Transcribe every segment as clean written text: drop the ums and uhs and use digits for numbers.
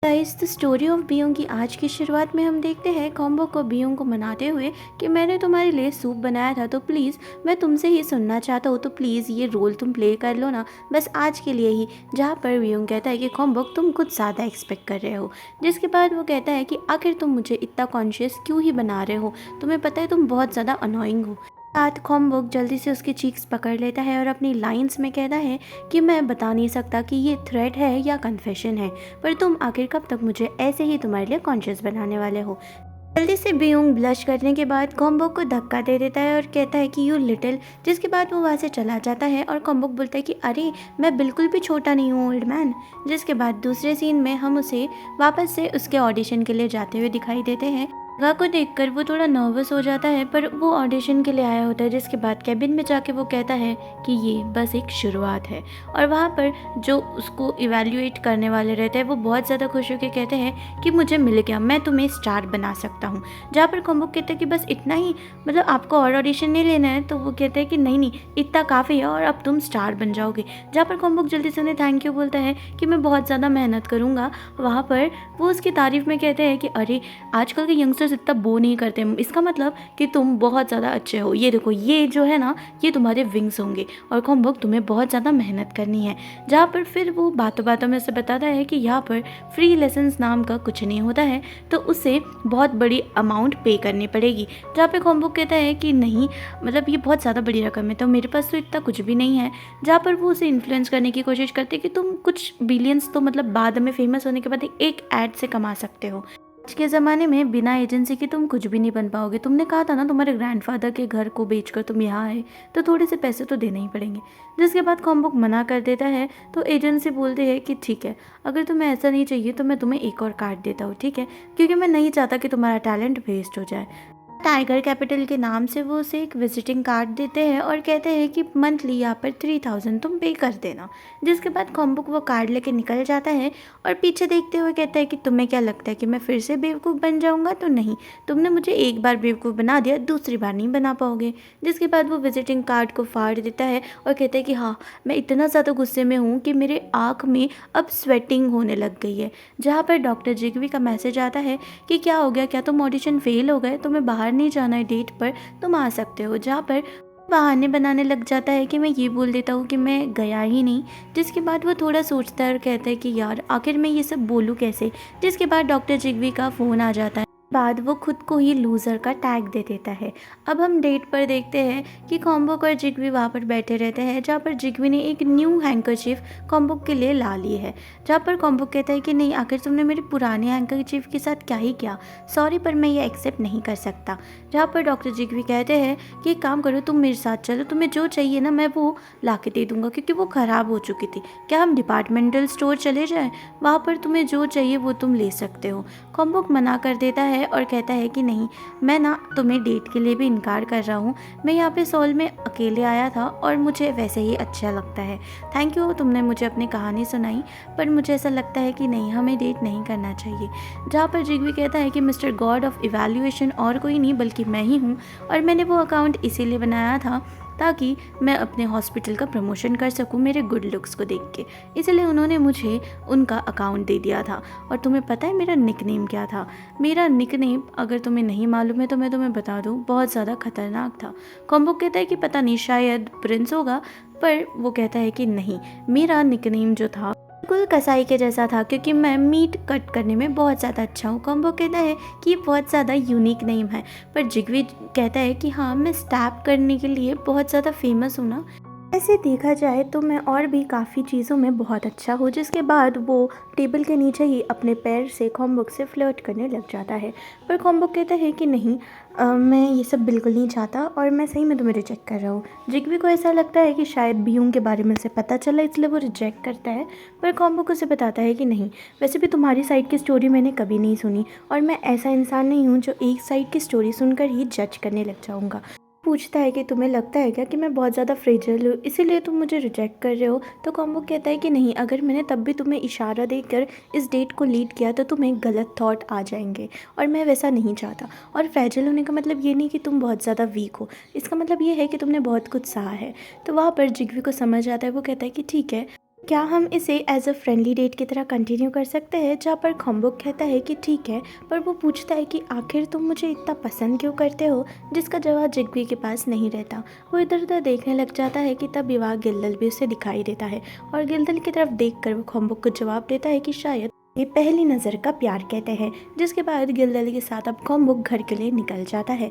Guys the story of Biyong की आज की शुरुआत में हम देखते हैं कॉम्बो को बियोंग को मनाते हुए कि मैंने तुम्हारे लिए सूप बनाया था, तो प्लीज़ मैं तुमसे ही सुनना चाहता हूँ, तो प्लीज़ ये रोल तुम प्ले कर लो ना, बस आज के लिए ही। जहाँ पर बियोंग कहता है कि कॉम्बो तुम कुछ ज़्यादा एक्सपेक्ट कर रहे हो। जिसके बाद वो कहता है कि आखिर तुम मुझे इतना कॉन्शियस क्यों ही बना रहे हो, तुम्हें पता है तुम बहुत ज़्यादा अनोइंग हो। साथ खोम्बुक जल्दी से उसकी चीक्स पकड़ लेता है और अपनी लाइंस में कहता है कि मैं बता नहीं सकता कि ये थ्रेट है या कन्फेशन है, पर तुम आखिर कब तक मुझे ऐसे ही तुम्हारे लिए कॉन्शियस बनाने वाले हो। जल्दी से बियोंग ब्लश करने के बाद कॉम्बुक को धक्का दे देता है और कहता है कि यू लिटिल। जिसके बाद वो वहाँ से चला जाता है और कॉम्बुक बोलता है कि अरे मैं बिल्कुल भी छोटा नहीं हूँ ओल्ड मैन। जिसके बाद दूसरे सीन में हम उसे वापस से उसके ऑडिशन के लिए जाते हुए दिखाई देते हैं। जगह को देखकर वो थोड़ा नर्वस हो जाता है, पर वो ऑडिशन के लिए आया होता है। जिसके बाद कैबिन में जाके वो कहता है कि ये बस एक शुरुआत है, और वहाँ पर जो उसको इवैल्यूएट करने वाले रहते हैं वो बहुत ज़्यादा खुश होकर कहते हैं कि मुझे मिल गया, मैं तुम्हें स्टार बना सकता हूँ। जहाँ पर कॉम्बुक कहते हैं कि बस इतना ही, मतलब आपको और ऑडिशन नहीं लेना है, तो वो कहते हैं कि नहीं नहीं इतना काफ़ी है और अब तुम स्टार बन जाओगे। जहाँ पर कॉम्बुक जल्दी से उन्हें थैंक यू बोलता है कि मैं बहुत ज़्यादा मेहनत करूँगा। वहाँ पर वो उसकी तारीफ़ में कहते हैं कि अरे आजकल के यंगस्टर्स इतना बो नहीं करते, इसका मतलब कि तुम बहुत ज़्यादा अच्छे हो, ये देखो ये जो है ना ये तुम्हारे विंग्स होंगे और कॉम्बुक तुम्हें बहुत ज़्यादा मेहनत करनी है। जहाँ पर फिर वो बातों बातों में उसे बताता है कि यहाँ पर फ्री लेसन्स नाम का कुछ नहीं होता है, तो उसे बहुत बड़ी अमाउंट पे करनी पड़ेगी। जहाँ पे कॉम्बुक कहता है कि नहीं, मतलब ये बहुत ज़्यादा बड़ी रकम है, तो मेरे पास तो इतना कुछ भी नहीं है। जहाँ पर वो उसे इन्फ्लुएंस करने की कोशिश करते हैं कि तुम कुछ बिलियंस तो मतलब बाद में फेमस होने के बाद एक ऐड से कमा सकते हो। आज के ज़माने में बिना एजेंसी के तुम कुछ भी नहीं बन पाओगे। तुमने कहा था ना तुम्हारे ग्रैंडफादर के घर को बेचकर तुम यहाँ आए, तो थोड़े से पैसे तो देने ही पड़ेंगे। जिसके बाद कॉम्बुक मना कर देता है, तो एजेंसी बोलते हैं कि ठीक है, अगर तुम्हें ऐसा नहीं चाहिए तो मैं तुम्हें एक और कार्ड देता हूँ, ठीक है, क्योंकि मैं नहीं चाहता कि तुम्हारा टैलेंट वेस्ट हो जाए। टाइगर कैपिटल के नाम से वो उसे एक विजिटिंग कार्ड देते हैं और कहते हैं कि मंथली यहाँ पर 3000 तुम पे कर देना। जिसके बाद कॉम्बुक वो कार्ड लेके निकल जाता है और पीछे देखते हुए कहता है कि तुम्हें क्या लगता है कि मैं फिर से बेवकूफ़ बन जाऊँगा? तो नहीं, तुमने मुझे एक बार बेवकूफ़ बना दिया, दूसरी बार नहीं बना पाओगे। जिसके बाद वो विजिटिंग कार्ड को फाड़ देता है और कहता है कि हाँ, मैं इतना ज़्यादा गुस्से में हूँ कि मेरे आँख में अब स्वेटिंग होने लग गई है। जहाँ पर डॉक्टर जिगवी का मैसेज आता है कि क्या हो गया, क्या तुम ऑडिशन फेल हो गए, तुम्हें बाहर नहीं जाना है डेट पर, तुम आ सकते हो। जहाँ पर बहाने बनाने लग जाता है कि मैं ये बोल देता हूँ कि मैं गया ही नहीं। जिसके बाद वो थोड़ा सोचता है और कहता है कि यार आखिर मैं ये सब बोलूँ कैसे। जिसके बाद डॉक्टर जिगवी का फ़ोन आ जाता है। बाद वो खुद को ही लूज़र का टैग दे देता है। अब हम डेट पर देखते हैं कि कॉम्बुक और जिगवी वहाँ पर बैठे रहते हैं, जहाँ पर जिगवी ने एक न्यू हैंकरचीफ कॉम्बुक के लिए ला ली है। जहाँ पर कॉम्बुक कहता है कि नहीं, आखिर तुमने मेरे पुराने हैंकरचीफ के साथ क्या ही किया, सॉरी पर मैं ये एक्सेप्ट नहीं कर सकता। जहाँ पर डॉक्टर जिगवी कहते हैं कि एक काम करो, तुम मेरे साथ चलो, तुम्हें जो चाहिए ना मैं वो ला के दे दूँगा, क्योंकि वो ख़राब हो चुकी थी। क्या हम डिपार्टमेंटल स्टोर चले जाएँ, वहाँ पर तुम्हें जो चाहिए वो तुम ले सकते हो। कॉम्बुक मना कर देता है और कहता है कि नहीं, मैं ना तुम्हें डेट के लिए भी इनकार कर रहा हूँ। मैं यहाँ पे सोल में अकेले आया था और मुझे वैसे ही अच्छा लगता है। थैंक यू, तुमने मुझे अपनी कहानी सुनाई, पर मुझे ऐसा लगता है कि नहीं, हमें डेट नहीं करना चाहिए। जहाँ पर जिगवी कहता है कि मिस्टर गॉड ऑफ इवैल्यूएशन और कोई नहीं बल्कि मैं ही हूँ, और मैंने वो अकाउंट इसीलिए बनाया था ताकि मैं अपने हॉस्पिटल का प्रमोशन कर सकूं मेरे गुड लुक्स को देख के, इसलिए उन्होंने मुझे उनका अकाउंट दे दिया था। और तुम्हें पता है मेरा निकनेम क्या था? मेरा निकनेम अगर तुम्हें नहीं मालूम है तो मैं तुम्हें बता दूं, बहुत ज़्यादा खतरनाक था। कॉम्बुक कहता है कि पता नहीं, शायद प्रिंस होगा, पर वो कहता है कि नहीं, मेरा निकनेम जो था बिल्कुल कसाई के जैसा था, क्योंकि मैं मीट कट करने में बहुत ज़्यादा अच्छा हूँ। कॉम्बो कहता है कि ये बहुत ज़्यादा यूनिक नेम है, पर जिगवी कहता है कि हाँ, मैं स्टैप करने के लिए बहुत ज़्यादा फेमस हूँ ना। ऐसे देखा जाए तो मैं और भी काफ़ी चीज़ों में बहुत अच्छा हूँ। जिसके बाद वो टेबल के नीचे ही अपने पैर से कॉम्बुक से फ्लर्ट करने लग जाता है, पर कॉम्बुक कहता है कि नहीं, मैं ये सब बिल्कुल नहीं चाहता और मैं सही में तुम्हें रिजेक्ट कर रहा हूँ। जिगवी को ऐसा लगता है कि शायद बियोंग के बारे में उसे पता चला, इसलिए वो रिजेक्ट करता है, पर कॉम्बुक उसे बताता है कि नहीं, वैसे भी तुम्हारी साइड की स्टोरी मैंने कभी नहीं सुनी, और मैं ऐसा इंसान नहीं हूँ जो एक साइड की स्टोरी सुनकर ही जज करने लग जाऊँगा। पूछता है कि तुम्हें लगता है क्या कि मैं बहुत ज़्यादा फ्रेजाइल हूँ, इसीलिए तुम मुझे रिजेक्ट कर रहे हो? तो कॉम्बुक कहता है कि नहीं, अगर मैंने तब भी तुम्हें इशारा देकर इस डेट को लीड किया तो तुम्हें गलत थॉट आ जाएंगे, और मैं वैसा नहीं चाहता। और फ्रेजाइल होने का मतलब ये नहीं कि तुम बहुत ज़्यादा वीक हो, इसका मतलब ये है कि तुमने बहुत कुछ सहा है। तो वहाँ पर जिगवी को समझ आता है, वो कहता है कि ठीक है, क्या हम इसे एज अ फ्रेंडली डेट की तरह कंटिन्यू कर सकते हैं, जहाँ पर खम्बुक कहता है कि ठीक है, पर वो पूछता है कि आखिर तुम मुझे इतना पसंद क्यों करते हो, जिसका जवाब जिग्वी के पास नहीं रहता। वो इधर उधर देखने लग जाता है कि तब विवाह गिल्दल भी उसे दिखाई देता है और गिल्दल की तरफ देखकर वो खम्बुक को जवाब देता है कि शायद ये पहली नज़र का प्यार कहते हैं। जिसके बाद गिल्दल के साथ अब खम्बुक घर के लिए निकल जाता है।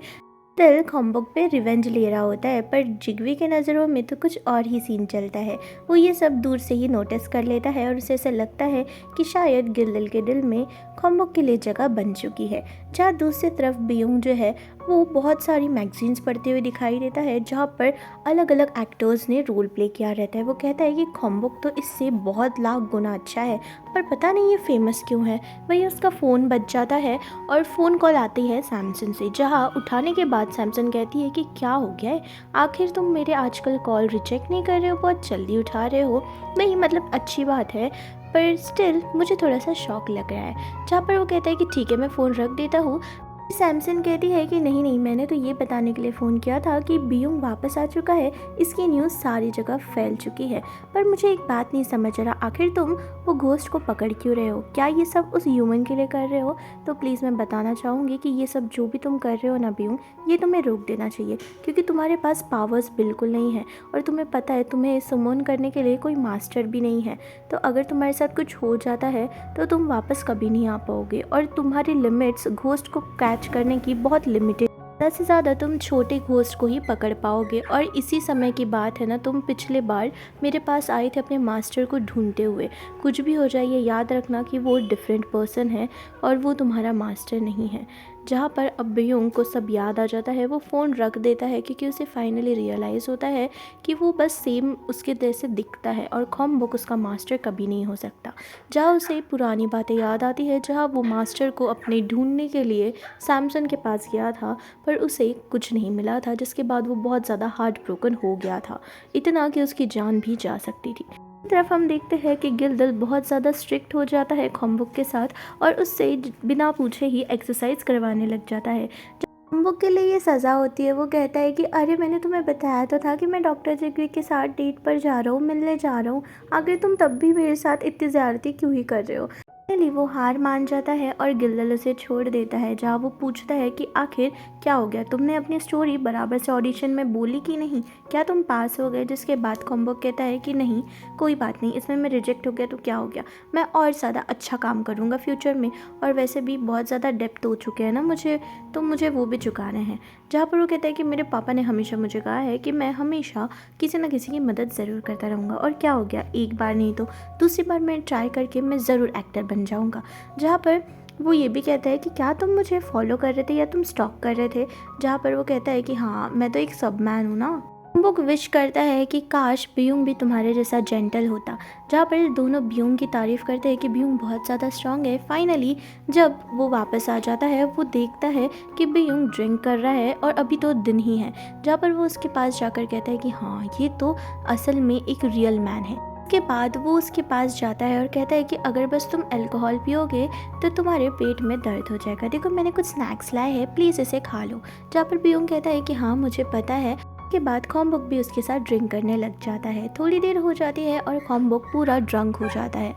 दिल खम्बुक पे रिवेंज ले रहा होता है, पर जिग्वी के नज़रों में तो कुछ और ही सीन चलता है। वो ये सब दूर से ही नोटिस कर लेता है और उसे ऐसा लगता है कि शायद गिल्दल के दिल में खम्बुक के लिए जगह बन चुकी है। जहाँ दूसरी तरफ बियोंग जो है वो बहुत सारी मैगजीन्स पढ़ते हुए दिखाई देता है, जहाँ पर अलग अलग एक्टर्स ने रोल प्ले किया रहता है। वो कहता है कि खम्बुक तो इससे बहुत लाख गुना अच्छा है, पर पता नहीं ये फेमस क्यों है। वही उसका फ़ोन बज जाता है और फ़ोन कॉल आती है सैमसन से, जहाँ उठाने के बाद सैमसन कहती है कि क्या हो गया है, आखिर तुम मेरे आजकल कॉल रिजेक्ट नहीं कर रहे हो, बहुत जल्दी उठा रहे हो। नहीं मतलब अच्छी बात है, पर स्टिल मुझे थोड़ा सा शौक लग रहा है। जहाँ पर वो कहता है कि ठीक है मैं फ़ोन रख देता हूँ। सैमसन कहती है कि नहीं नहीं, मैंने तो ये बताने के लिए फ़ोन किया था कि बियोंग वापस आ चुका है, इसकी न्यूज़ सारी जगह फैल चुकी है। पर मुझे एक बात नहीं समझ रहा, आखिर तुम वो घोस्ट को पकड़ क्यों रहे हो, क्या ये सब उस ह्यूमन के लिए कर रहे हो? तो प्लीज़ मैं बताना चाहूँगी कि ये सब जो भी तुम कर रहे हो ना बियोंग, ये तुम्हें रोक देना चाहिए, क्योंकि तुम्हारे पास पावर्स बिल्कुल नहीं है और तुम्हें पता है तुम्हें समन करने के लिए कोई मास्टर भी नहीं है। तो अगर तुम्हारे साथ कुछ हो जाता है तो तुम वापस कभी नहीं आ पाओगे और तुम्हारी लिमिट्स घोस्ट को कैच करने की बहुत लिमिटेड, ज़्यादा से ज़्यादा तुम छोटे घोस्ट को ही पकड़ पाओगे। और इसी समय की बात है ना, तुम पिछले बार मेरे पास आए थे अपने मास्टर को ढूंढते हुए। कुछ भी हो जाए ये याद रखना कि वो डिफरेंट पर्सन है और वो तुम्हारा मास्टर नहीं है। जहाँ पर अब बियोंग को सब याद आ जाता है, वो फ़ोन रख देता है क्योंकि उसे फाइनली रियलाइज़ होता है कि वो बस सेम उसके जैसे दिखता है और खम्बुक उसका मास्टर कभी नहीं हो सकता। जहाँ उसे पुरानी बातें याद आती है, जहाँ वो मास्टर को अपने ढूंढने के लिए सैमसन के पास गया था, पर उसे कुछ नहीं मिला था, जिसके बाद वो बहुत ज़्यादा हार्ट ब्रोकन हो गया था, इतना कि उसकी जान भी जा सकती थी। तरफ हम देखते हैं कि गिल्दल बहुत ज़्यादा स्ट्रिक्ट हो जाता है खम्बुक के साथ और उससे बिना पूछे ही एक्सरसाइज करवाने लग जाता है। जब खम्बुक के लिए ये सज़ा होती है, वो कहता है कि अरे मैंने तुम्हें बताया तो था कि मैं डॉक्टर जिग्वी के साथ डेट पर जा रहा हूँ, मिलने जा रहा हूँ, आखिर तुम तब भी मेरे साथ इतनी ज़्यादती क्यों ही कर रहे हो। फाइनली वो हार मान जाता है और गिल्दल उसे छोड़ देता है, जहाँ वो पूछता है कि आखिर क्या हो गया, तुमने अपनी स्टोरी बराबर से ऑडिशन में बोली कि नहीं, क्या तुम पास हो गए? जिसके बाद खम्बुक कहता है कि नहीं कोई बात नहीं, इसमें मैं रिजेक्ट हो गया तो क्या हो गया, मैं और ज़्यादा अच्छा काम करूँगा फ्यूचर में, और वैसे भी बहुत ज़्यादा डेप्थ हो चुके हैं ना मुझे, तो मुझे वो भी चुकाने हैं। जहाँ पर वो कहता है कि मेरे पापा ने हमेशा मुझे कहा है कि मैं हमेशा किसी न किसी की मदद ज़रूर करता रहूँगा, और क्या हो गया, एक बार नहीं तो दूसरी बार मैं ट्राई करके मैं ज़रूर एक्टर बन जाऊँगा। जहाँ पर वो ये भी कहता है कि क्या तुम मुझे फॉलो कर रहे थे या तुम स्टॉक कर रहे थे? जहाँ पर वो कहता है कि हाँ मैं तो एक सबमैन हूँ ना। वो विश करता है कि काश बियोंग भी तुम्हारे जैसा जेंटल होता। जहाँ पर दोनों बियोंग की तारीफ़ करते हैं कि बियोंग बहुत ज़्यादा स्ट्रांग है। फाइनली जब वो वापस आ जाता है, वो देखता है कि बियोंग ड्रिंक कर रहा है और अभी तो दिन ही है। जहाँ पर वो उसके पास जाकर कहता है कि हाँ ये तो असल में एक रियल मैन है। के बाद वो उसके पास जाता है और कहता है कि अगर बस तुम अल्कोहल पियोगे तो तुम्हारे पेट में दर्द हो जाएगा, देखो मैंने कुछ स्नैक्स लाए हैं, प्लीज़ इसे खा लो। जहाँ पर बियोंग कहता है कि हाँ मुझे पता है। के बाद खम्बुक भी उसके साथ ड्रिंक करने लग जाता है। थोड़ी देर हो जाती है और खम्बुक पूरा ड्रंक हो जाता है।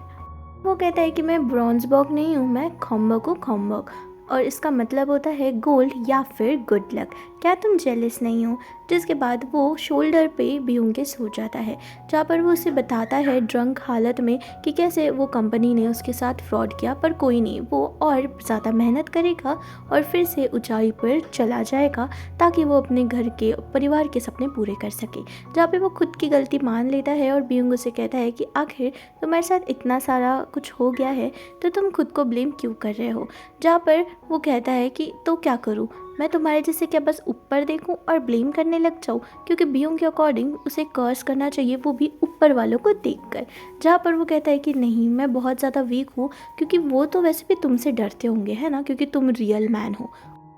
वो कहता है कि मैं ब्रॉन्जबर्ग नहीं हूँ, मैं खम्बुक हूँ, खम्बुक, और इसका मतलब होता है गोल्ड या फिर गुड लक, क्या तुम जेलिस नहीं हो? जिसके बाद वो शोल्डर पे बियोंग के सो जाता है, जहाँ पर वो उसे बताता है ड्रंक हालत में कि कैसे वो कंपनी ने उसके साथ फ्रॉड किया, पर कोई नहीं, वो और ज़्यादा मेहनत करेगा और फिर से ऊंचाई पर चला जाएगा ताकि वो अपने घर के परिवार के सपने पूरे कर सके। जहाँ पे वो खुद की गलती मान लेता है और बियोंग उसे कहता है कि आखिर तुम्हारे साथ इतना सारा कुछ हो गया है तो तुम खुद को ब्लेम क्यों कर रहे हो? जहाँ पर वो कहता है कि तो क्या करूँ, मैं तुम्हारे जैसे क्या बस ऊपर देखूं और ब्लेम करने लग जाऊं? क्योंकि बियोंग के अकॉर्डिंग उसे कर्स करना चाहिए, वो भी ऊपर वालों को देखकर। जहाँ पर वो कहता है कि नहीं मैं बहुत ज़्यादा वीक हूँ, क्योंकि वो तो वैसे भी तुमसे डरते होंगे है ना, क्योंकि तुम रियल मैन हो।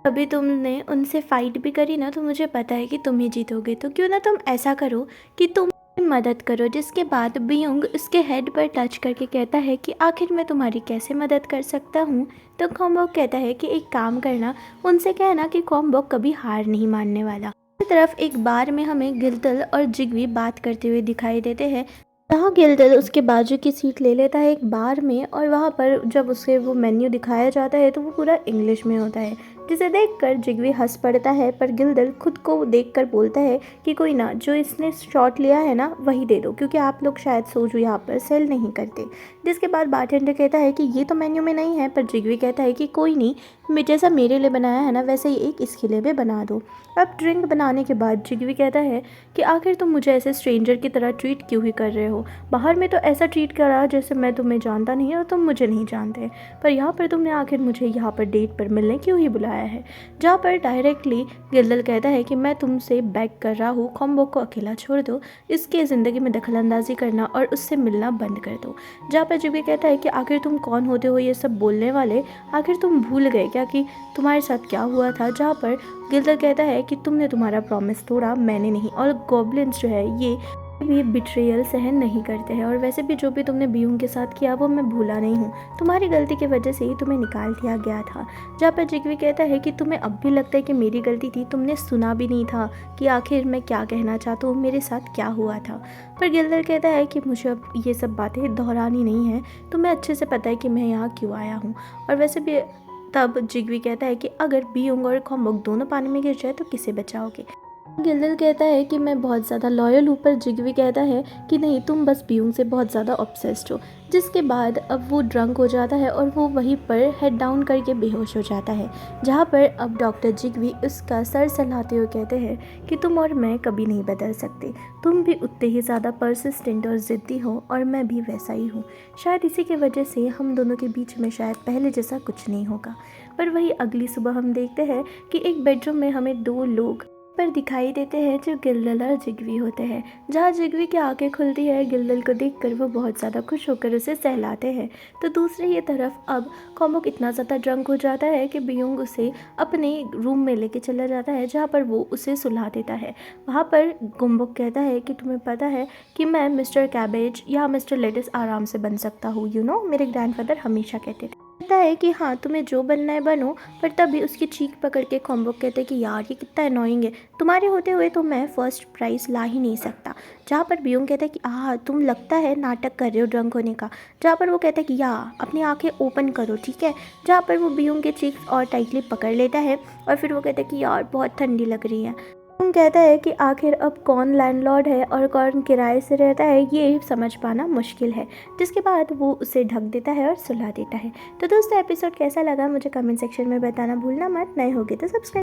अभी तुमने उनसे फाइट भी करी ना, तो मुझे पता है कि तुम ही जीतोगे, तो क्यों ना तुम ऐसा करो कि तुम मदद करो। जिसके बाद बियोंग उसके हेड पर टच करके कहता है कि आखिर मैं तुम्हारी कैसे मदद कर सकता हूँ? तो खम्बुक कहता है कि एक काम करना, उनसे कहना कि खम्बुक कभी हार नहीं मानने वाला। दूसरी तरफ एक बार में हमें गिल्दल और जिग्वी बात करते हुए दिखाई देते हैं। जहाँ गिल्डल उसके बाजू की सीट ले लेता है एक बार में, और वहाँ पर जब उसे वो मेन्यू दिखाया जाता है तो वो पूरा इंग्लिश में होता है, जिसे देखकर जिगवी हंस पड़ता है। पर गिल्डल खुद को देखकर बोलता है कि कोई ना, जो इसने शॉट लिया है ना वही दे दो, क्योंकि आप लोग शायद सोजू यहाँ पर सेल नहीं करते। जिसके बाद बारटेंडर कहता है कि ये तो मेन्यू में नहीं है, पर जिगवी कहता है कि कोई नहीं, जैसा मेरे लिए बनाया है ना वैसे ही एक इसके लिए भी बना दो। अब ड्रिंक बनाने के बाद जिगवी कहता है कि आखिर तुम मुझे ऐसे स्ट्रेंजर की तरह ट्रीट क्यों ही कर रहे हो। बाहर में तो ऐसा ट्रीट करा जैसे मैं तुम्हें जानता नहीं और तुम मुझे नहीं जानते, पर यहाँ पर तुमने आखिर मुझे यहाँ पर डेट पर मिलने क्यों ही बुलाया है। जहाँ पर डायरेक्टली गिल्डल कहता है कि मैं तुमसे बेग कर रहा हूँ, कॉम्बो को अकेला छोड़ दो, इसके ज़िंदगी में दखलंदाजी करना और उससे मिलना बंद कर दो। जहाँ पर जिगवी कहता है कि आखिर तुम कौन होते हो ये सब बोलने वाले, आखिर तुम भूल गए क्या कि तुम्हारे साथ क्या हुआ था। जहाँ पर गिल्डल कहता है कि तुमने तुम्हारा प्रॉमिस तोड़ा, मैंने नहीं, और गॉब्लिन्स जो है ये भी बिट्रेयल सहन नहीं करते हैं, और वैसे भी जो भी तुमने बीयूंग के साथ किया वो मैं भूला नहीं हूँ, तुम्हारी गलती की वजह से ही तुम्हें निकाल दिया गया था। जहाँ पर जिगवी कहता है कि तुम्हें अब भी लगता है कि मेरी गलती थी, तुमने सुना भी नहीं था कि आखिर मैं क्या कहना चाहता हूँ, मेरे साथ क्या हुआ था। पर गिल्डल कहता है कि मुझे अब ये सब बातें दोहरानी नहीं है, तुम्हें अच्छे से पता है कि मैं यहाँ क्यों आया हूँ। और वैसे भी तब जिगवी कहता है कि अगर बीयूंग और कॉम्बोक दोनों पानी में गिर जाए तो किसे बचाओगे। गिल्डल कहता है कि मैं बहुत ज़्यादा लॉयल हूँ, पर जिगवी कहता है कि नहीं, तुम बस बीयूंग से बहुत ज़्यादा ऑब्सेस्ड हो। जिसके बाद अब वो ड्रंक हो जाता है और वो वहीं पर हेड डाउन करके बेहोश हो जाता है। जहाँ पर अब डॉक्टर जिगवी उसका सर सहलाते हुए कहते हैं कि तुम और मैं कभी नहीं बदल सकते, तुम भी उतने ही ज़्यादा परसिस्टेंट और ज़िद्दी हो और मैं भी वैसा ही हूँ। शायद इसी की वजह से हम दोनों के बीच में शायद पहले जैसा कुछ नहीं होगा। पर वही अगली सुबह हम देखते हैं कि एक बेडरूम में हमें दो लोग पर दिखाई देते हैं जो गिल्डल और जिगवी होते हैं। जहाँ जिगवी की आंखें खुलती है गिल्डल को देखकर, वो बहुत ज़्यादा खुश होकर उसे सहलाते हैं। तो दूसरी ही तरफ अब कॉम्बोक इतना ज़्यादा ड्रंक हो जाता है कि बीयूंग उसे अपने रूम में लेके चला जाता है, जहाँ पर वो उसे सुला देता है। वहाँ पर गुम्बुक कहता है कि तुम्हें पता है कि मैं मिस्टर कैबेज या मिस्टर लेटिस आराम से बन सकता हूँ, मेरे ग्रैंडफादर हमेशा कहते थे। कहता है कि हाँ, तुम्हें जो बनना है बनो। पर तभी उसकी चीख पकड़ के कॉम्बोक कहते हैं कि यार ये कितना अनोइंग है, तुम्हारे होते हुए तो मैं फर्स्ट प्राइज़ ला ही नहीं सकता। जहाँ पर बीयूंग कहता है कि तुम लगता है नाटक कर रहे हो ड्रंक होने का। जहाँ पर वो कहता है कि अपनी आंखें ओपन करो, ठीक है। जहाँ पर वो बीयूंग के चीक्स और टाइटली पकड़ लेता है और फिर वो कहता है कि यार बहुत ठंडी लग रही है। कहता है कि आखिर अब कौन लैंडलॉर्ड है और कौन किराए से रहता है ये समझ पाना मुश्किल है। जिसके बाद वो उसे ढक देता है और सुला देता है। तो दोस्तों, एपिसोड कैसा लगा मुझे कमेंट सेक्शन में बताना भूलना मत। नए होगे तो सब्सक्राइब